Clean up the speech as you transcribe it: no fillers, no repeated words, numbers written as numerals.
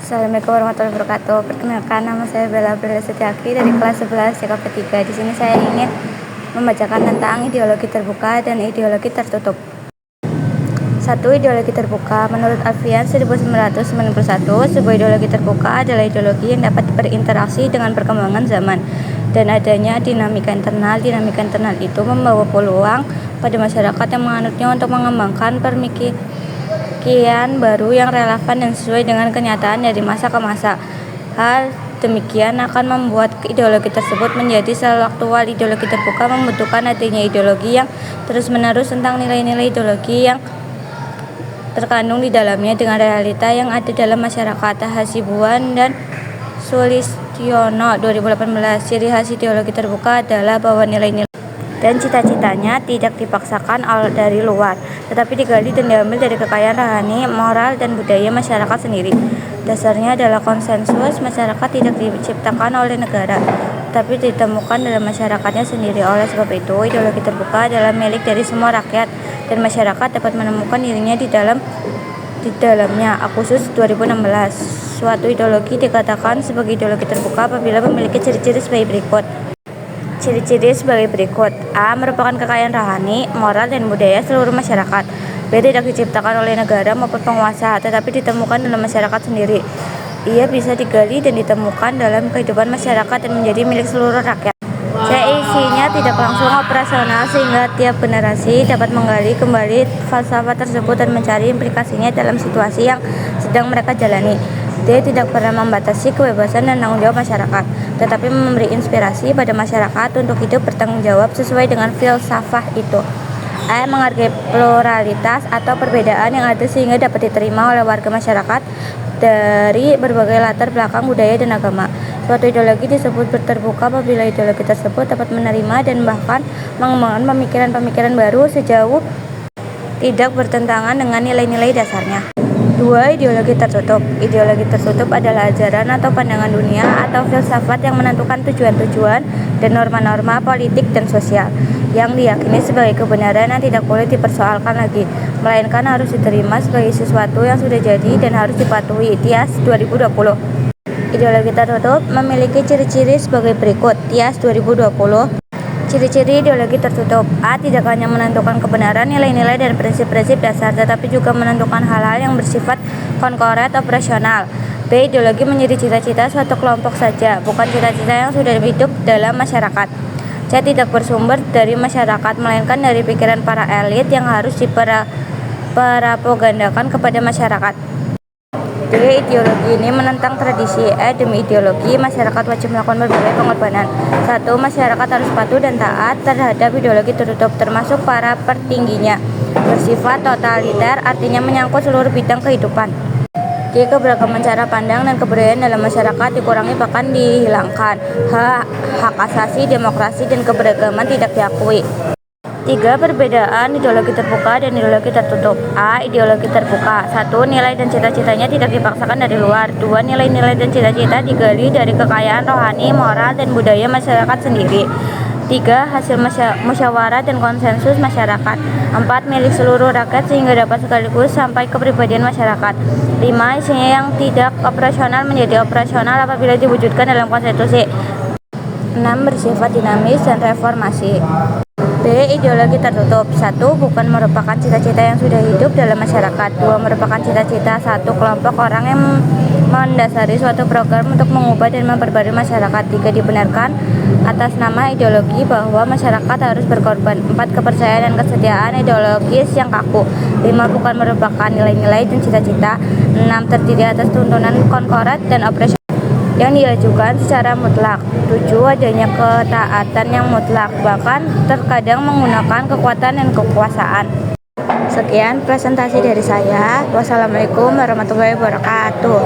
Assalamualaikum warahmatullahi wabarakatuh. Perkenalkan, nama saya Bella Aprilia Setiaki dari kelas 11 CKP 3. Di sini saya ingin membacakan tentang ideologi terbuka dan ideologi tertutup. 1. Ideologi terbuka. Menurut Alfian 1991, sebuah ideologi terbuka adalah ideologi yang dapat berinteraksi dengan perkembangan zaman dan adanya dinamika internal. Dinamika internal itu membawa peluang pada masyarakat yang menganutnya untuk mengembangkan pemikiran baru yang relevan dan sesuai dengan kenyataan dari masa ke masa. Hal demikian akan membuat ideologi tersebut menjadi selalu aktual. Ideologi terbuka membutuhkan adanya ideologi yang terus-menerus tentang nilai-nilai ideologi yang terkandung di dalamnya dengan realita yang ada dalam masyarakat. Hasibuan dan Sulistiono 2018. Ciri khas ideologi terbuka adalah bahwa nilai-nilai dan cita-citanya tidak dipaksakan dari luar, tetapi digali dan diambil dari kekayaan rohani, moral, dan budaya masyarakat sendiri. Dasarnya adalah konsensus. Masyarakat tidak diciptakan oleh negara, tapi ditemukan dalam masyarakatnya sendiri. Oleh sebab itu, ideologi terbuka adalah milik dari semua rakyat, dan masyarakat dapat menemukan dirinya di dalamnya. Agustus 2016. Suatu ideologi dikatakan sebagai ideologi terbuka apabila memiliki ciri-ciri sebagai berikut. Ciri-ciri sebagai berikut. A. Merupakan kekayaan rohani, moral, dan budaya seluruh masyarakat. B. Tidak diciptakan oleh negara maupun penguasa, tetapi ditemukan dalam masyarakat sendiri. Ia bisa digali dan ditemukan dalam kehidupan masyarakat dan menjadi milik seluruh rakyat. C. Isinya tidak langsung operasional sehingga tiap generasi dapat menggali kembali falsafah tersebut dan mencari implikasinya dalam situasi yang sedang mereka jalani. D. Tidak pernah membatasi kebebasan dan tanggung jawab masyarakat, tetapi memberi inspirasi pada masyarakat untuk hidup bertanggung jawab sesuai dengan filsafah itu. E. Menghargai pluralitas atau perbedaan yang ada sehingga dapat diterima oleh warga masyarakat dari berbagai latar belakang budaya dan agama. Suatu ideologi disebut terbuka apabila ideologi tersebut dapat menerima dan bahkan mengembangkan pemikiran-pemikiran baru sejauh tidak bertentangan dengan nilai-nilai dasarnya. 2. Ideologi tertutup. Ideologi tertutup adalah ajaran atau pandangan dunia atau filsafat yang menentukan tujuan-tujuan dan norma-norma politik dan sosial yang diyakini sebagai kebenaran yang tidak boleh dipersoalkan lagi, melainkan harus diterima sebagai sesuatu yang sudah jadi dan harus dipatuhi. Tias 2020. Ideologi tertutup memiliki ciri-ciri sebagai berikut. Tias 2020. Ciri-ciri ideologi tertutup. A. Tidak hanya menentukan kebenaran, nilai-nilai, dan prinsip-prinsip dasar, tetapi juga menentukan hal-hal yang bersifat konkret operasional. B. Ideologi menjadi cita-cita suatu kelompok saja, bukan cita-cita yang sudah hidup dalam masyarakat. C. Tidak bersumber dari masyarakat, melainkan dari pikiran para elit yang harus dipropagandakan kepada masyarakat. D. Ideologi ini menentang tradisi. Demi ideologi, masyarakat wajib melakukan berbagai pengorbanan. 1. Masyarakat harus patuh dan taat terhadap ideologi tertutup, termasuk para petingginya. Bersifat totaliter, artinya menyangkut seluruh bidang kehidupan. D. Keberagaman cara pandang dan kebudayaan dalam masyarakat dikurangi bahkan dihilangkan. Hak asasi, demokrasi, dan keberagaman tidak diakui. 3. Perbedaan ideologi terbuka dan ideologi tertutup. A. Ideologi terbuka. 1. Nilai dan cita-citanya tidak dipaksakan dari luar. 2. Nilai-nilai dan cita-cita digali dari kekayaan rohani, moral, dan budaya masyarakat sendiri. 3. Hasil musyawarah dan konsensus masyarakat. 4. Milik seluruh rakyat sehingga dapat sekaligus sampai kepribadian masyarakat. 5. Isinya yang tidak operasional menjadi operasional apabila diwujudkan dalam konstitusi. 6. Bersifat dinamis dan reformasi. B. Ideologi tertutup. 1. Bukan merupakan cita-cita yang sudah hidup dalam masyarakat. 2. Merupakan cita-cita satu kelompok orang yang mendasari suatu program untuk mengubah dan memperbarui masyarakat. 3. Dibenarkan atas nama ideologi bahwa masyarakat harus berkorban. 4. Kepercayaan dan kesetiaan ideologis yang kaku. 5. Bukan merupakan nilai-nilai dan cita-cita. 6. Terdiri atas tuntunan konkret dan operasional yang diajukan secara mutlak. 7. Adanya ketaatan yang mutlak, bahkan terkadang menggunakan kekuatan dan kekuasaan. Sekian presentasi dari saya. Wassalamualaikum warahmatullahi wabarakatuh.